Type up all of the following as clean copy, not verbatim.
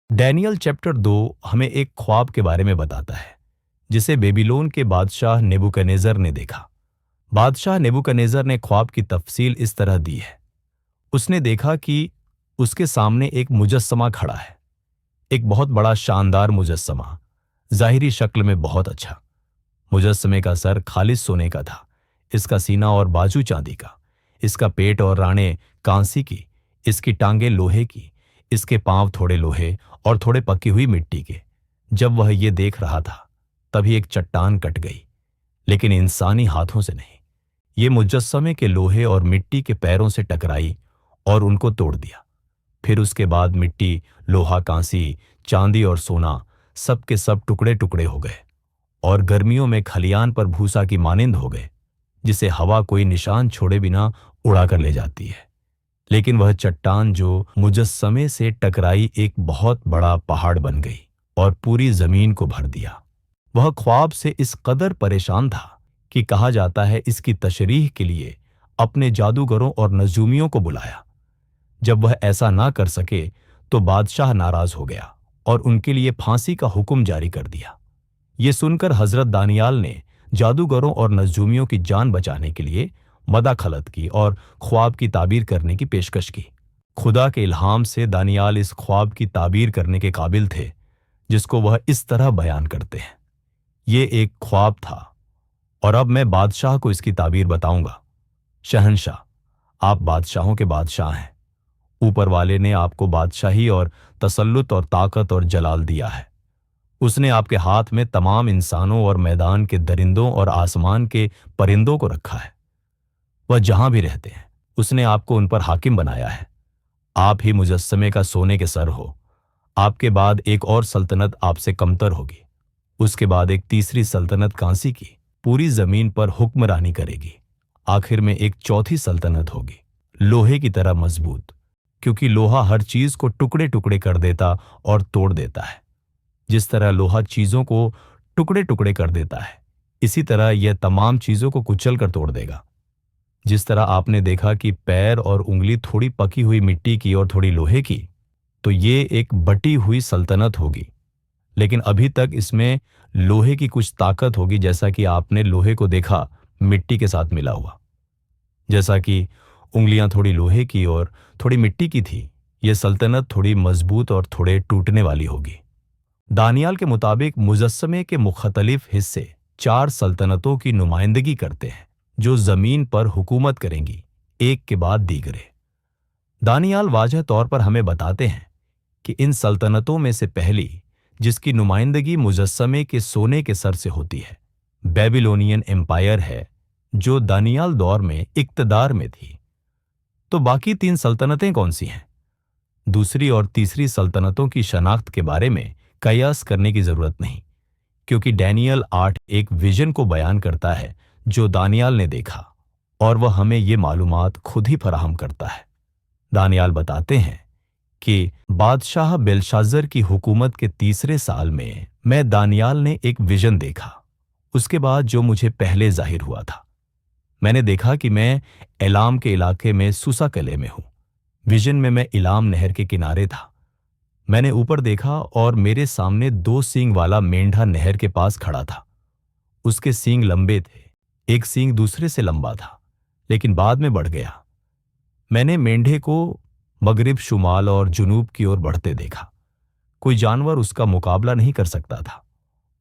Daniel chapter 2 हमें एक ख्वाब के बारे में बताता है जिसे बेबीलोन के बादशाह नेबुकदनेस्सर ने देखा। बादशाह नेबुकदनेस्सर ने ख्वाब की तफसील इस तरह दी है। उसने देखा कि उसके सामने एक मुजस्समा खड़ा है, एक बहुत बड़ा शानदार मुजस्समा, जाहिरी शक्ल में बहुत अच्छा। मुजस्समे का सर खालिस सोने का था, इसका सीना और बाजू चांदी का, इसका पेट और रानें कांसी की, इसकी टांगें लोहे की, इसके पांव थोड़े लोहे और थोड़े पकी हुई मिट्टी के। जब वह ये देख रहा था तभी एक चट्टान कट गई, लेकिन इंसानी हाथों से नहीं। ये मुजस्समे के लोहे और मिट्टी के पैरों से टकराई और उनको तोड़ दिया। फिर उसके बाद मिट्टी, लोहा, कांसी, चांदी और सोना सब के सब टुकड़े टुकड़े हो गए और गर्मियों में खलियान पर भूसा की मानिंद हो गए, जिसे हवा कोई निशान छोड़े बिना उड़ा कर ले जाती है। लेकिन वह चट्टान जो मुजस्समे से टकराई एक बहुत बड़ा पहाड़ बन गई और पूरी जमीन को भर दिया। वह ख्वाब से इस कदर परेशान था कि कहा जाता है इसकी तशरीह के लिए अपने जादूगरों और नजूमियों को बुलाया। जब वह ऐसा ना कर सके तो बादशाह नाराज हो गया और उनके लिए फांसी का हुक्म जारी कर दिया। ये सुनकर हजरत दानियाल ने जादूगरों और नजूमियों की जान बचाने के लिए मदाखलत की और ख्वाब की ताबीर करने की पेशकश की। खुदा के इल्हाम से दानियाल इस ख्वाब की ताबीर करने के काबिल थे, जिसको वह इस तरह बयान करते हैं। ये एक ख्वाब था और अब मैं बादशाह को इसकी ताबीर बताऊंगा। शहंशाह, आप बादशाहों के बादशाह हैं। ऊपर वाले ने आपको बादशाही और तसल्लुत और ताकत और जलाल दिया है। उसने आपके हाथ में तमाम इंसानों और मैदान के दरिंदों और आसमान के परिंदों को रखा है। वह जहां भी रहते हैं उसने आपको उन पर हाकिम बनाया है। आप ही मुजस्समे का सोने के सर हो। आपके बाद एक और सल्तनत आपसे कमतर होगी। उसके बाद एक तीसरी सल्तनत कांसी की पूरी जमीन पर हुक्मरानी करेगी। आखिर में एक चौथी सल्तनत होगी, लोहे की तरह मजबूत, क्योंकि लोहा हर चीज को टुकड़े टुकड़े कर देता और तोड़ देता है। जिस तरह लोहा चीजों को टुकड़े टुकड़े कर देता है, इसी तरह यह तमाम चीजों को कुचल कर तोड़ देगा। जिस तरह आपने देखा कि पैर और उंगली थोड़ी पकी हुई मिट्टी की और थोड़ी लोहे की, तो ये एक बटी हुई सल्तनत होगी। लेकिन अभी तक इसमें लोहे की कुछ ताकत होगी, जैसा कि आपने लोहे को देखा मिट्टी के साथ मिला हुआ। जैसा कि उंगलियां थोड़ी लोहे की और थोड़ी मिट्टी की थी, यह सल्तनत थोड़ी मजबूत और थोड़े टूटने वाली होगी। दानियाल के मुताबिक मुजस्समे के मुख्तलिफ हिस्से 4 सल्तनतों की नुमाइंदगी करते हैं जो जमीन पर हुकूमत करेंगी, एक के बाद दीगरे। दानियाल वाजह तौर पर हमें बताते हैं कि इन सल्तनतों में से पहली, जिसकी नुमाइंदगी मुजस्समे के सोने के सर से होती है, बेबीलोनियन एम्पायर है, जो दानियाल दौर में इक्तदार में थी। तो बाकी 3 सल्तनतें कौन सी हैं? दूसरी और तीसरी सल्तनतों की शनाख्त के बारे में कयास करने की जरूरत नहीं, क्योंकि डैनियल 8 एक विजन को बयान करता है जो दानियाल ने देखा, और वह हमें ये मालूमात खुद ही फराहम करता है। दानियाल बताते हैं कि बादशाह बेलशाज़र की हुकूमत के तीसरे साल में मैं दानियाल ने एक विजन देखा। उसके बाद जो मुझे पहले जाहिर हुआ था, मैंने देखा कि मैं एलाम के इलाके में सूसा कले में हूं। विजन में मैं इलाम नहर के किनारे था। मैंने ऊपर देखा और मेरे सामने 2 सींग वाला मेंढा नहर के पास खड़ा था। उसके सींग लंबे थे, एक सींग दूसरे से लंबा था, लेकिन बाद में बढ़ गया। मैंने मेंढे को मगरिब, शुमाल और जुनूब की ओर बढ़ते देखा। कोई जानवर उसका मुकाबला नहीं कर सकता था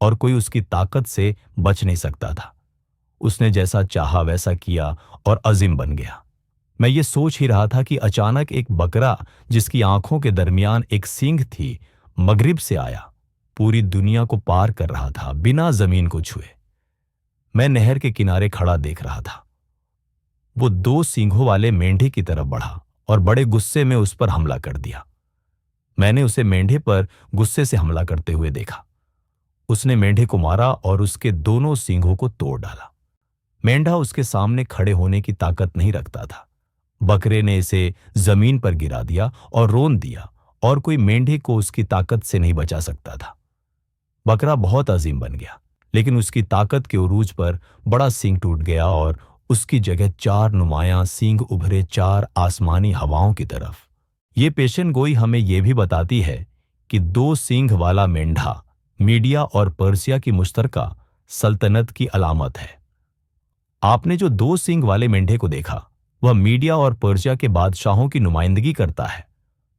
और कोई उसकी ताकत से बच नहीं सकता था। उसने जैसा चाहा वैसा किया और अजीम बन गया। मैं ये सोच ही रहा था कि अचानक एक बकरा, जिसकी आंखों के दरमियान एक सींग थी, मगरिब से आया, पूरी दुनिया को पार कर रहा था बिना जमीन को छुए। मैं नहर के किनारे खड़ा देख रहा था। वो 2 सींगों वाले मेंढे की तरफ बढ़ा और बड़े गुस्से में उस पर हमला कर दिया। मैंने उसे मेंढे पर गुस्से से हमला करते हुए देखा। उसने मेंढे को मारा और उसके दोनों सींगों को तोड़ डाला। मेंढा उसके सामने खड़े होने की ताकत नहीं रखता था। बकरे ने इसे जमीन पर गिरा दिया और रोन दिया, और कोई मेंढे को उसकी ताकत से नहीं बचा सकता था। बकरा बहुत अजीम बन गया, लेकिन उसकी ताकत के उरूज पर बड़ा सींग टूट गया और उसकी जगह 4 नुमायां सींग उभरे 4 आसमानी हवाओं की तरफ। ये पेशन गोई हमें यह भी बताती है कि दो सींग वाला मेंढा मीडिया और पर्सिया की मुश्तरका सल्तनत की अलामत है। आपने जो दो सींग वाले मेंढे को देखा, वह मीडिया और पर्सिया के बादशाहों की नुमाइंदगी करता है।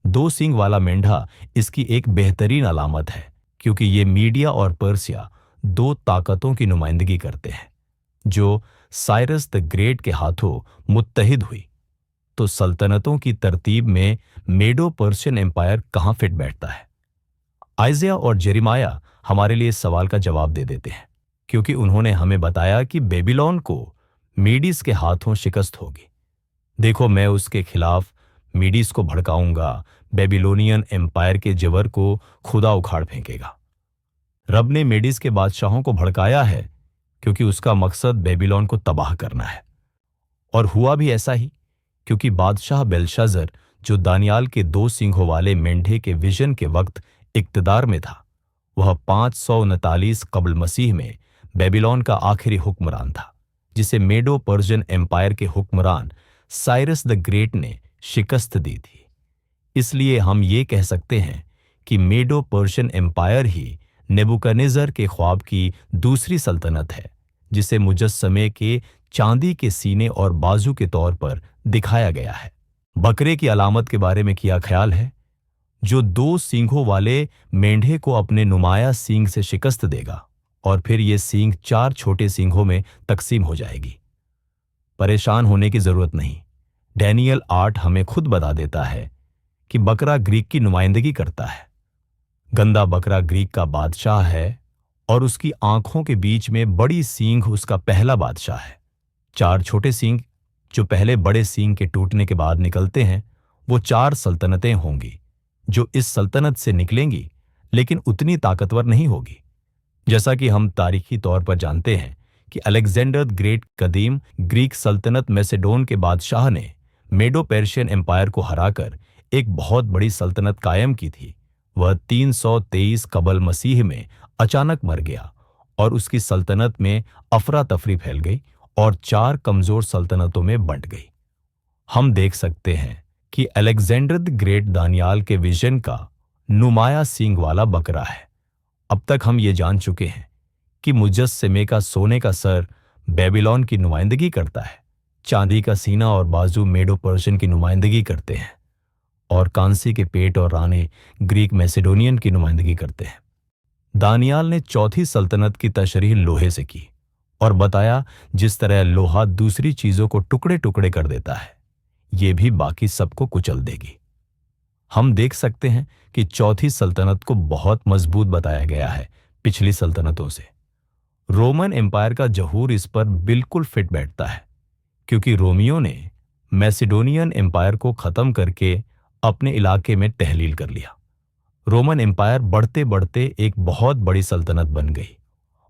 दो सींग वाला मेंढा इसकी एक बेहतरीन अलामत है, क्योंकि ये मीडिया और पर्सिया दो ताकतों की नुमाइंदगी करते हैं जो साइरस द ग्रेट के हाथों मुत्तहिद हुई। तो सल्तनतों की तरतीब में मेडो पर्शियन एम्पायर कहां फिट बैठता है? आइजिया और जेरिमाया हमारे लिए इस सवाल का जवाब दे देते हैं, क्योंकि उन्होंने हमें बताया कि बेबीलोन को मीडीज के हाथों शिकस्त होगी। देखो, मैं उसके खिलाफ मीडीज को भड़काऊंगा, बेबीलोनियन एम्पायर के जबर को खुदा उखाड़ फेंकेगा। रब ने मीडीज के बादशाहों को भड़काया है क्योंकि उसका मकसद बेबीलोन को तबाह करना है। और हुआ भी ऐसा ही, क्योंकि बादशाह बेलशाजर, जो दानियाल के दो सींगों वाले मेंढे के विजन के वक्त इक्तदार में था, वह 539 कबल मसीह में बेबीलोन का आखिरी हुक्मरान था, जिसे मेडो पर्शियन एम्पायर के हुक्मरान साइरस द ग्रेट ने शिकस्त दी थी। इसलिए हम ये कह सकते हैं कि मेडो पर्शियन एम्पायर ही नेबुकदनेस्सर के ख्वाब की दूसरी सल्तनत है, जिसे मुजस्समे के चांदी के सीने और बाजू के तौर पर दिखाया गया है। बकरे की अलामत के बारे में क्या ख्याल है, जो दो सींगों वाले मेंढे को अपने नुमाया सींग से शिकस्त देगा और फिर ये सींग चार छोटे सींगों में तकसीम हो जाएगी। परेशान होने की जरूरत नहीं। डैनियल 8 हमें खुद बता देता है कि बकरा ग्रीक की नुमाइंदगी करता है। गंदा बकरा ग्रीक का बादशाह है और उसकी आंखों के बीच में बड़ी सींग उसका पहला बादशाह है। चार छोटे सींग जो पहले बड़े सींग के टूटने के बाद निकलते हैं, वो चार सल्तनतें होंगी जो इस सल्तनत से निकलेंगी, लेकिन उतनी ताकतवर नहीं होगी। जैसा कि हम तारीखी तौर पर जानते हैं कि अलेक्जेंडर द ग्रेट कदीम ग्रीक सल्तनत मैसेडोन के बादशाह ने मेडो पर्शियन एम्पायर को हराकर एक बहुत बड़ी सल्तनत कायम की थी। वह 323 कबल मसीह में अचानक मर गया और उसकी सल्तनत में अफरा तफरी फैल गई और चार कमजोर सल्तनतों में बंट गई। हम देख सकते हैं कि अलेक्जेंडर द ग्रेट दानियाल के विजन का नुमाया सींग वाला बकरा है। अब तक हम ये जान चुके हैं कि मुजस्समे का सोने का सर बेबीलोन की नुमाइंदगी करता है, चांदी का सीना और बाजू मेडो पर्शियन की नुमाइंदगी करते हैं, और कांसी के पेट और राने ग्रीक मैसेडोनियन की नुमाइंदगी करते हैं। दानियाल ने चौथी सल्तनत की तशरीह लोहे से की और बताया जिस तरह लोहा दूसरी चीजों को टुकड़े टुकड़े कर देता है, ये भी बाकी सबको कुचल देगी। हम देख सकते हैं कि चौथी सल्तनत को बहुत मजबूत बताया गया है पिछली सल्तनतों से। रोमन एम्पायर का जहूर इस पर बिल्कुल फिट बैठता है, क्योंकि रोमियों ने मैसेडोनियन एम्पायर को खत्म करके अपने इलाके में तहलील कर लिया। रोमन एम्पायर बढ़ते बढ़ते एक बहुत बड़ी सल्तनत बन गई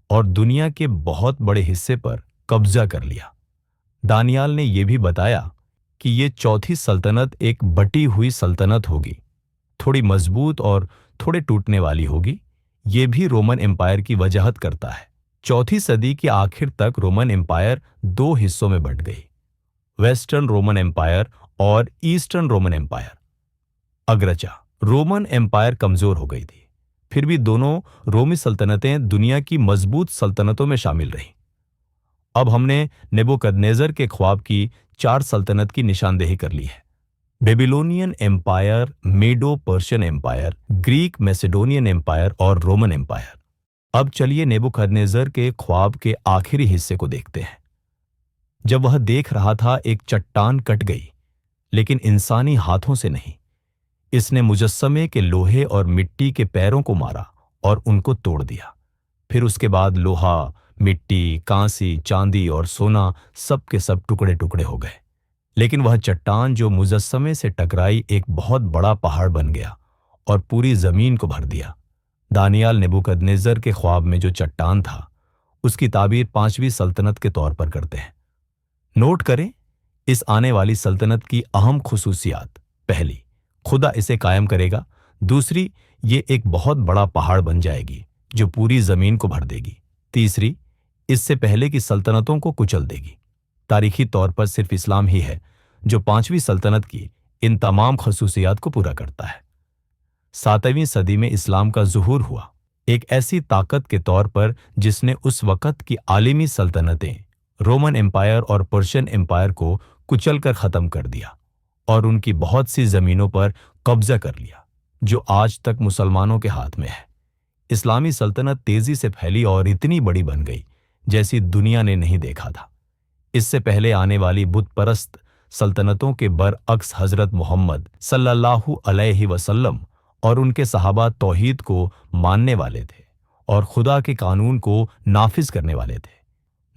और दुनिया के बहुत बड़े हिस्से पर कब्जा कर लिया। दानियाल ने यह भी बताया कि ये चौथी सल्तनत एक बटी हुई सल्तनत होगी, थोड़ी मजबूत और थोड़े टूटने वाली होगी। ये भी रोमन एम्पायर की वजाहत करता है। चौथी सदी के आखिर तक रोमन एम्पायर दो हिस्सों में बंट गई, वेस्टर्न रोमन एम्पायर और ईस्टर्न रोमन एम्पायर। अग्रचा रोमन एम्पायर कमजोर हो गई थी, फिर भी दोनों रोमी सल्तनतें दुनिया की मजबूत सल्तनतों में शामिल रहीं। अब हमने नेबुकदनेस्सर के ख्वाब की चार सल्तनत की निशानदेही कर ली है: Babylonian empire, Medo Persian empire, Greek Macedonian empire और रोमन एम्पायर। अब चलिए नेबुकदनेस्सर के ख्वाब के आखिरी हिस्से को देखते हैं। जब वह देख रहा था, एक चट्टान कट गई, लेकिन इंसानी हाथों से नहीं। इसने मुजस्समे के लोहे और मिट्टी के पैरों को मारा और उनको तोड़ दिया। फिर उसके बाद लोहा, मिट्टी, कांसी, चांदी और सोना सब के सब टुकड़े टुकड़े हो गए। लेकिन वह चट्टान जो मुजस्समे से टकराई एक बहुत बड़ा पहाड़ बन गया और पूरी जमीन को भर दिया। दानियाल नेबुकदनेस्सर के ख्वाब में जो चट्टान था, उसकी ताबीर पांचवी सल्तनत के तौर पर करते हैं। नोट करें इस आने वाली सल्तनत की अहम खुसूसियात। पहली, खुदा इसे कायम करेगा। दूसरी, ये एक बहुत बड़ा पहाड़ बन जाएगी जो पूरी जमीन को भर देगी। तीसरी, इससे पहले की सल्तनतों को कुचल देगी। तारीखी तौर पर सिर्फ इस्लाम ही है जो पांचवी सल्तनत की इन तमाम खसूसियात को पूरा करता है। 7वीं सदी में इस्लाम का ज़ुहूर हुआ, एक ऐसी ताकत के तौर पर जिसने उस वक़्त की आलिमी सल्तनतें, रोमन एम्पायर और पर्शियन एम्पायर को कुचलकर ख़त्म कर दिया और उनकी बहुत सी ज़मीनों पर कब्ज़ा कर लिया, जो आज तक मुसलमानों के हाथ में है। इस्लामी सल्तनत तेज़ी से फैली और इतनी बड़ी बन गई जैसी दुनिया ने नहीं देखा था। इससे पहले आने वाली बुत परस्त सल्तनतों के बरअक्स हज़रत मोहम्मद सल्लल्लाहु अलैहि वसल्लम और उनके सहाबा तौहीद को मानने वाले थे और खुदा के कानून को नाफिज करने वाले थे।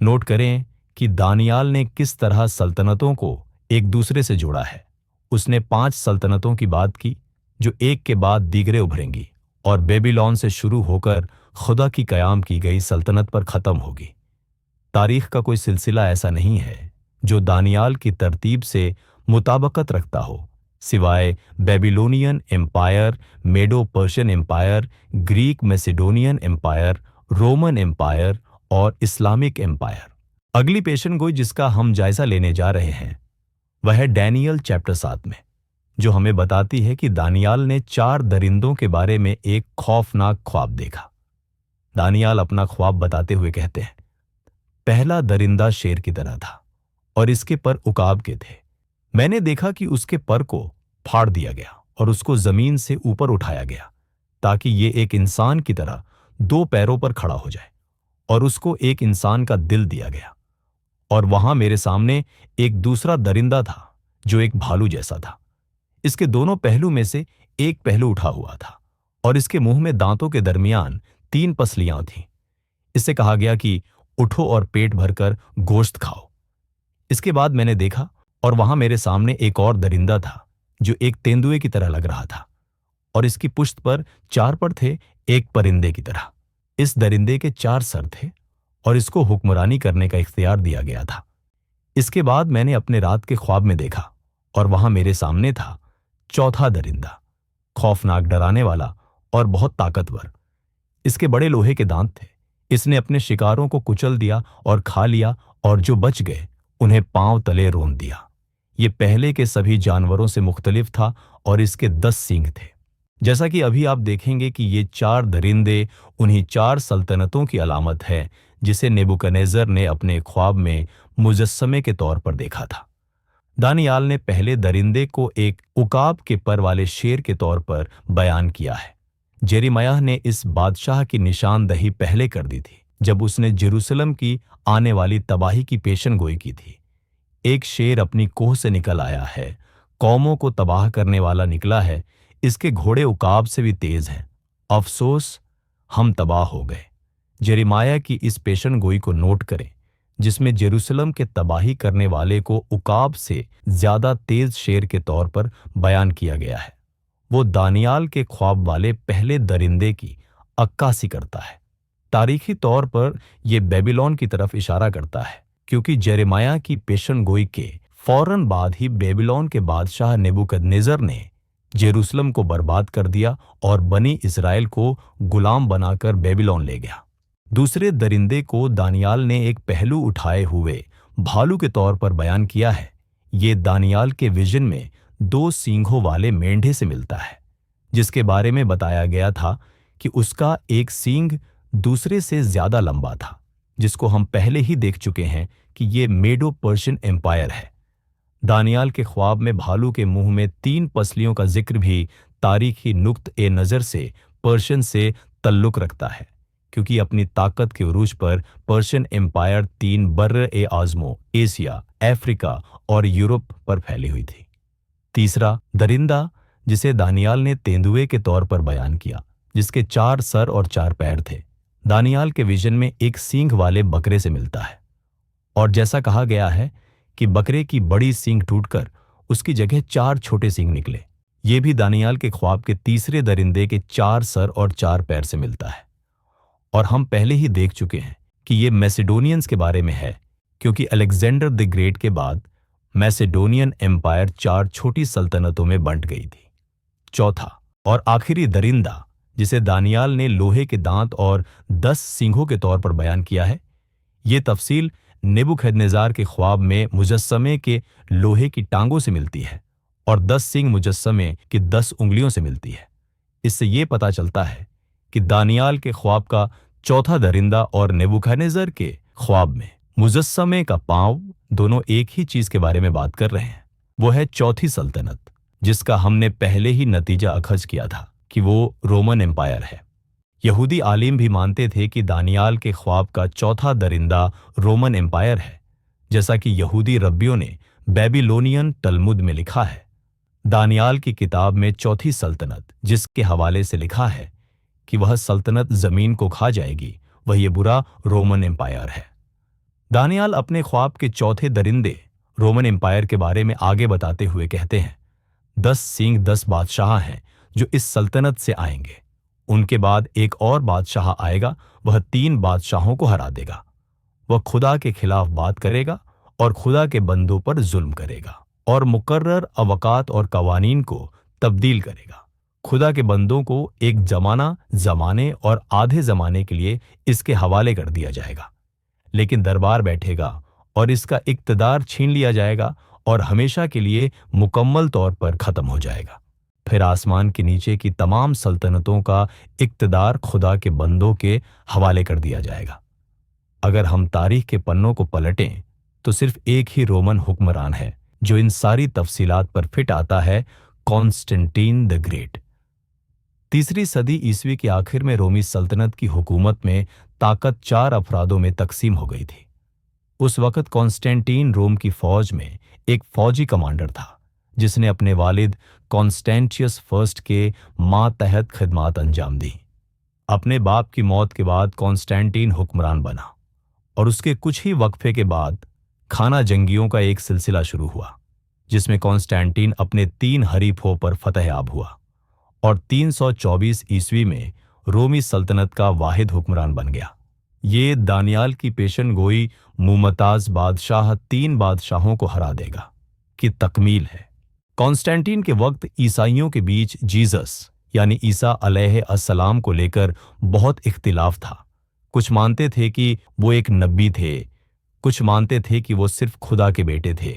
नोट करें कि दानियाल ने किस तरह सल्तनतों को एक दूसरे से जोड़ा है। उसने 5 सल्तनतों की बात की जो एक के बाद दीगरे उभरेंगी और बेबीलोन से शुरू होकर खुदा की कयाम की गई सल्तनत पर ख़त्म होगी। तारीख का कोई सिलसिला ऐसा नहीं है जो दानियाल की तरतीब से मुताबकत रखता हो, सिवाय Babylonian empire, Medo Persian empire, Greek Macedonian empire, Roman empire और इस्लामिक एम्पायर। अगली पेशनगोई जिसका हम जायजा लेने जा रहे हैं वह है डैनियल चैप्टर 7 में, जो हमें बताती है कि दानियाल ने 4 दरिंदों के बारे में एक खौफनाक ख्वाब देखा। दानियाल अपना ख्वाब बताते हुए कहते हैं, पहला दरिंदा शेर की तरह था और इसके पर उकाब के थे। मैंने देखा कि उसके पर को फाड़ दिया गया और उसको जमीन से ऊपर उठाया गया ताकि ये एक इंसान की तरह 2 पैरों पर खड़ा हो जाए, और उसको एक इंसान का दिल दिया गया। और वहां मेरे सामने एक दूसरा दरिंदा था जो एक भालू जैसा था। इसके दोनों पहलू में से एक पहलू उठा हुआ था और इसके मुंह में दांतों के दरमियान 3 पसलियां थीं। इससे कहा गया कि उठो और पेट भरकर गोश्त खाओ। इसके बाद मैंने देखा और वहां मेरे सामने एक और दरिंदा था जो एक तेंदुए की तरह लग रहा था, और इसकी पुश्त पर 4 पर थे, एक परिंदे की तरह। इस दरिंदे के 4 सर थे और इसको हुक्मरानी करने का इख्तियार दिया गया था। इसके बाद मैंने अपने रात के ख्वाब में देखा और वहां मेरे सामने था चौथा दरिंदा, खौफनाक, डराने वाला और बहुत ताकतवर। इसके बड़े लोहे के दांत थे। इसने अपने शिकारों को कुचल दिया और खा लिया, और जो बच गए उन्हें पांव तले रोन दिया। ये पहले के सभी जानवरों से मुख्तलिफ था और इसके 10 सींग थे। जैसा कि अभी आप देखेंगे कि ये 4 दरिंदे उन्हीं 4 सल्तनतों की अलामत है जिसे नेबुकदनेस्सर ने अपने ख्वाब में मुजस्समे के तौर पर देखा था। दानियाल ने पहले दरिंदे को एक उकाब के पर वाले शेर के तौर पर बयान किया है। जेरेमायाह ने इस बादशाह की निशानदही पहले कर दी थी जब उसने जेरूसलम की आने वाली तबाही की पेशनगोई की थी। एक शेर अपनी कोह से निकल आया है, कौमों को तबाह करने वाला निकला है, इसके घोड़े उकाब से भी तेज हैं। अफसोस, हम तबाह हो गए। जेरेमायाह की इस पेशनगोई को नोट करें जिसमें जेरूसलम के तबाही करने वाले को उकाब से ज्यादा तेज शेर के तौर पर बयान किया गया है। वो दानियाल के ख्वाब वाले पहले दरिंदे की अक्कासी करता है। तारीखी तौर पर यह बेबीलोन की तरफ इशारा करता है, क्योंकि जेरेमायाह की पेशनगोई के फौरन बाद ही बेबीलोन के बादशाह नेबुकदनेस्सर ने जेरूसलम को बर्बाद कर दिया और बनी इस्राएल को गुलाम बनाकर बेबीलोन ले गया। दूसरे दरिंदे को दानियाल ने एक पहलू उठाए हुए भालू के तौर पर बयान किया है। ये दानियाल के विजन में 2 सींगों वाले मेंढे से मिलता है, जिसके बारे में बताया गया था कि उसका एक सींग दूसरे से ज्यादा लंबा था, जिसको हम पहले ही देख चुके हैं कि ये मेडो पर्शियन एम्पायर है। दानियाल के ख्वाब में भालू के मुंह में 3 पसलियों का जिक्र भी तारीखी नुक्ते नज़र से पर्शियन से तल्लुक रखता है, क्योंकि अपनी ताकत के उरूज पर पर्शियन एम्पायर 3 बर्र-ए-आज़मो, एशिया, अफ्रीका और यूरोप पर फैली हुई थी। तीसरा दरिंदा, जिसे दानियाल ने तेंदुए के तौर पर बयान किया, जिसके 4 सर और 4 पैर थे, दानियाल के विजन में एक सींग वाले बकरे से मिलता है। और जैसा कहा गया है कि बकरे की बड़ी सींग टूटकर उसकी जगह 4 छोटे सींग निकले। ये भी दानियाल के ख्वाब के तीसरे दरिंदे के 4 सर और 4 पैर से मिलता है। और हम पहले ही देख चुके हैं कि ये मैसेडोनियंस के बारे में है, क्योंकि अलेक्जेंडर द ग्रेट के बाद मैसेडोनियन एम्पायर 4 छोटी सल्तनतों में बंट गई थी। चौथा और आखिरी दरिंदा, जिसे दानियाल ने लोहे के दांत और 10 सींगों के तौर पर बयान किया है, ये तफसील नेबुकदनेस्सर के ख्वाब में मुजस्समे के लोहे की टांगों से मिलती है और 10 सींग मुजस्समे की 10 उंगलियों से मिलती है। इससे ये पता चलता है कि दानियाल के ख्वाब का चौथा दरिंदा और नेबूखदनेस्सर के ख्वाब में मुजस्समे का पांव दोनों एक ही चीज के बारे में बात कर रहे हैं। वो है चौथी सल्तनत, जिसका हमने पहले ही नतीजा अखज़ किया था कि वो रोमन एम्पायर है। यहूदी आलिम भी मानते थे कि दानियाल के ख्वाब का चौथा दरिंदा रोमन एम्पायर है, जैसा कि यहूदी रब्बियों ने बेबीलोनियन तलमुद में लिखा है। दानियाल की किताब में चौथी सल्तनत, जिसके हवाले से लिखा है कि वह सल्तनत जमीन को खा जाएगी, वह ये बुरा रोमन एम्पायर है। दानियाल अपने ख्वाब के चौथे दरिंदे रोमन एम्पायर के बारे में आगे बताते हुए कहते हैं, 10 सींग 10 बादशाह हैं जो इस सल्तनत से आएंगे। उनके बाद एक और बादशाह आएगा, वह 3 बादशाहों को हरा देगा। वह खुदा के खिलाफ बात करेगा और खुदा के बंदों पर जुल्म करेगा और मुकर्रर अवकात और कवानीन को तब्दील करेगा। खुदा के बंदों को एक जमाने और आधे जमाने के लिए इसके हवाले कर दिया जाएगा, लेकिन दरबार बैठेगा और इसका इक्तदार छीन लिया जाएगा और हमेशा के लिए मुकम्मल तौर पर खत्म हो जाएगा। फिर आसमान के नीचे की तमाम सल्तनतों का इक्तदार खुदा के बंदों के हवाले कर दिया जाएगा। अगर हम तारीख के पन्नों को पलटें तो सिर्फ एक ही रोमन हुक्मरान है जो इन सारी तफसीलात पर फिट आता है, कॉन्स्टेंटीन द ग्रेट। 3री सदी ईस्वी के आखिर में रोमी सल्तनत की हुकूमत में ताकत 4 अफरादों में तकसीम हो गई थी। उस वक़्त कॉन्स्टेंटीन रोम की फौज में एक फौजी कमांडर था, जिसने अपने वालिद कॉन्स्टेंटियस फर्स्ट के मातहत खिदमात अंजाम दी। अपने बाप की मौत के बाद कॉन्स्टेंटीन हुक्मरान बना और उसके कुछ ही वक्फे के बाद खाना जंगियों का एक सिलसिला शुरू हुआ, जिसमें कॉन्स्टेंटीन अपने 3 हरीफों पर फतहयाब हुआ और 324 ईस्वी में रोमी सल्तनत का वाहिद हुक्मरान बन गया। ये दानियाल की पेशन गोई मुमताज बादशाह 3 बादशाहों को हरा देगा की तकमील है। कॉन्स्टेंटीन के वक्त ईसाइयों के बीच जीसस यानी ईसा अलैहिस्सलाम को लेकर बहुत इख्तिलाफ था। कुछ मानते थे कि वो एक नबी थे, कुछ मानते थे कि वो सिर्फ खुदा के बेटे थे,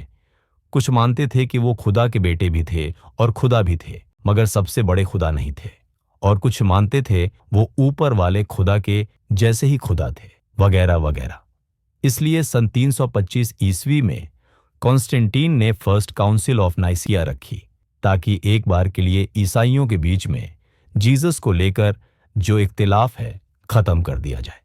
कुछ मानते थे कि वो खुदा के बेटे भी थे और खुदा भी थे मगर सबसे बड़े खुदा नहीं थे, और कुछ मानते थे वो ऊपर वाले खुदा के जैसे ही खुदा थे, वगैरह वगैरह। इसलिए सन 325 ईस्वी में कॉन्स्टेंटीन ने फर्स्ट काउंसिल ऑफ नाइसिया रखी ताकि एक बार के लिए ईसाइयों के बीच में जीसस को लेकर जो इख्तिलाफ है खत्म कर दिया जाए।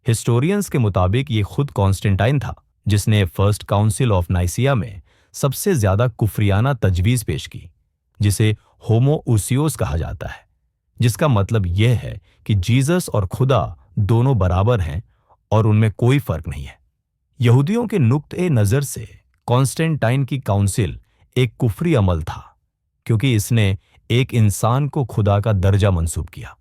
हिस्टोरियंस के मुताबिक ये खुद कॉन्स्टेंटाइन था जिसने फर्स्ट काउंसिल ऑफ नाइसिया में सबसे ज्यादा कुफरियाना तजवीज पेश की, जिसे होमोउसियोस कहा जाता है, जिसका मतलब यह है कि जीसस और खुदा दोनों बराबर हैं और उनमें कोई फर्क नहीं है। यहूदियों के नुक्ते नजर से कॉन्स्टेंटाइन की काउंसिल एक कुफरी अमल था, क्योंकि इसने एक इंसान को खुदा का दर्जा मंसूब किया।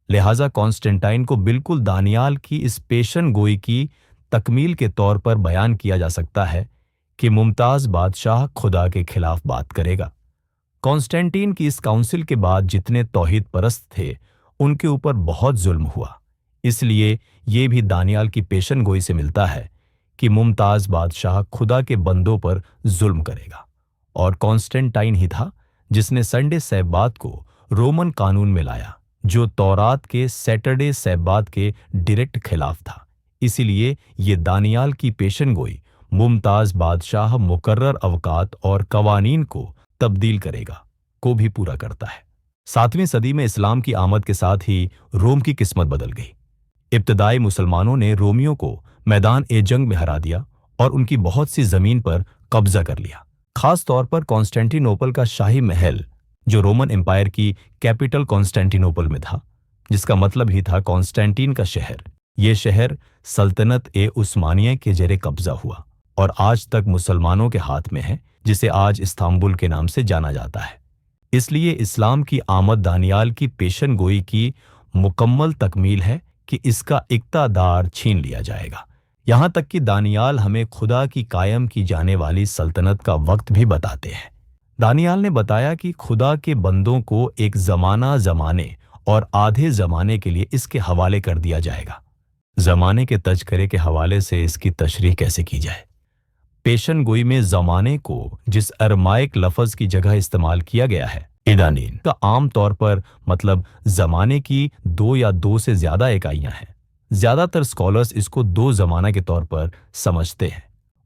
लिहाजा कॉन्स्टेंटाइन को बिल्कुल दानियाल की इस पेशन गोई की तकमील के तौर पर बयान किया जा सकता है कि मुमताज बादशाह खुदा के खिलाफ बात करेगा। कॉन्स्टेंटीन की इस काउंसिल के बाद जितने तौहीद परस्त थे उनके ऊपर बहुत जुल्म हुआ, इसलिए ये भी दानियाल की पेशन गोई से मिलता है कि मुमताज बादशाह खुदा के बंदों पर जुल्म करेगा। और कॉन्स्टेंटाइन ही था जिसने संडे सैबात को रोमन कानून में लाया, जो तौरात के सैटरडे सैबात के डायरेक्ट खिलाफ था। इसीलिए ये दानियाल की पेशन गोई मुमताज बादशाह मुकर्रर अवकात और कवानीन को तब्दील करेगा को भी पूरा करता है। 7वीं सदी में इस्लाम की आमद के साथ ही रोम की किस्मत बदल गई। इब्तदाई मुसलमानों ने रोमियों को मैदान ए जंग में हरा दिया और उनकी बहुत सी जमीन पर कब्जा कर लिया। खास तौर पर कॉन्स्टेंटिनोपल का शाही महल, जो रोमन एम्पायर की कैपिटल कॉन्स्टेंटिनोपल में था, जिसका मतलब ही था कॉन्स्टेंटीन का शहर। ये शहर सल्तनत ए उस्मानिया के जरे कब्जा हुआ और आज तक मुसलमानों के हाथ में है, जिसे आज इस्तांबुल के नाम से जाना जाता है। इसलिए इस्लाम की आमद दानियाल की पेशन गोई की मुकम्मल तकमील है कि इसका इक्तदार छीन लिया जाएगा। यहां तक कि दानियाल हमें खुदा की कायम की जाने वाली सल्तनत का वक्त भी बताते हैं। दानियाल ने बताया कि खुदा के बंदों को एक जमाने और आधे जमाने के लिए इसके हवाले कर दिया जाएगा। जमाने के तज़किरे के हवाले से इसकी तशरीह कैसे की जाए? पेशन गोई में जमाने को जिस अरमाइक लफ्ज़ की जगह इस्तेमाल किया गया है, इदानीन का आम तौर पर मतलब जमाने की दो या दो से ज्यादा इकाइयां हैं। ज्यादातर स्कॉलर्स इसको दो जमाना के तौर पर समझते हैं।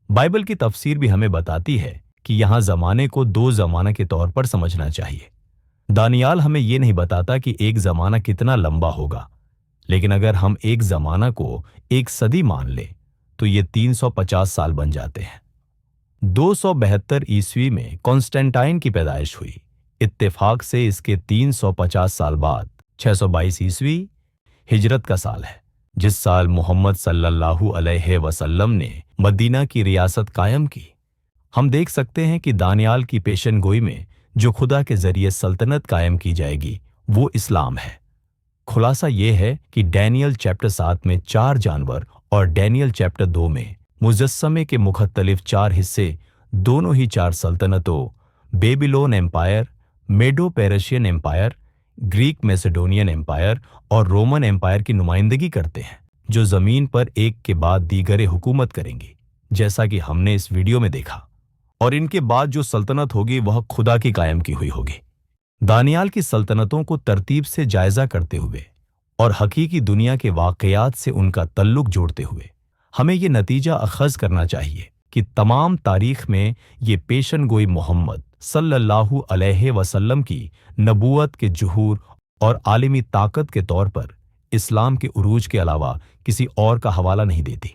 बाइबल की तफसीर भी हमें बताती है कि यहां जमाने को दो जमाना के तौर पर समझना चाहिए। दानियाल हमें यह नहीं बताता कि एक जमाना कितना लंबा होगा, लेकिन अगर हम एक जमाना को एक सदी मान ले तो ये 350 साल बन जाते हैं। 272 ईस्वी में कॉन्स्टेंटाइन की पैदाइश हुई। इत्तेफाक से इसके 350 साल बाद 622 ईस्वी हिजरत का साल है, जिस साल मोहम्मद सल्लल्लाहु अलैहि वसल्लम ने मदीना की रियासत कायम की। हम देख सकते हैं कि दानियाल की पेशन गोई में जो खुदा के जरिए सल्तनत कायम की जाएगी वो इस्लाम है। खुलासा यह है कि डैनियल चैप्टर 7 में 4 जानवर और डैनियल चैप्टर 2 में मुजस्समे के मुख्तलिफ 4 हिस्से दोनों ही 4 सल्तनतों बेबीलोन एम्पायर, मेडो पेर्शियन एम्पायर, ग्रीक मैसेडोनियन एम्पायर और रोमन एम्पायर की नुमाइंदगी करते हैं, जो जमीन पर एक के बाद दीगरे हुकूमत करेंगी, जैसा कि हमने इस वीडियो में देखा। और इनके बाद जो सल्तनत होगी वह खुदा की कायम की हुई होगी। दानियाल की सल्तनतों को तरतीब से जायजा करते हुए और हकीकी दुनिया के वाकयात से उनका तल्लुक जोड़ते हुए हमें ये नतीजा अखज़ करना चाहिए कि तमाम तारीख में ये पेशन गोई मोहम्मद सल्लल्लाहु अलैहि वसल्लम की नबूवत के जुहूर और आलिमी ताकत के तौर पर इस्लाम के उरूज के अलावा किसी और का हवाला नहीं देती।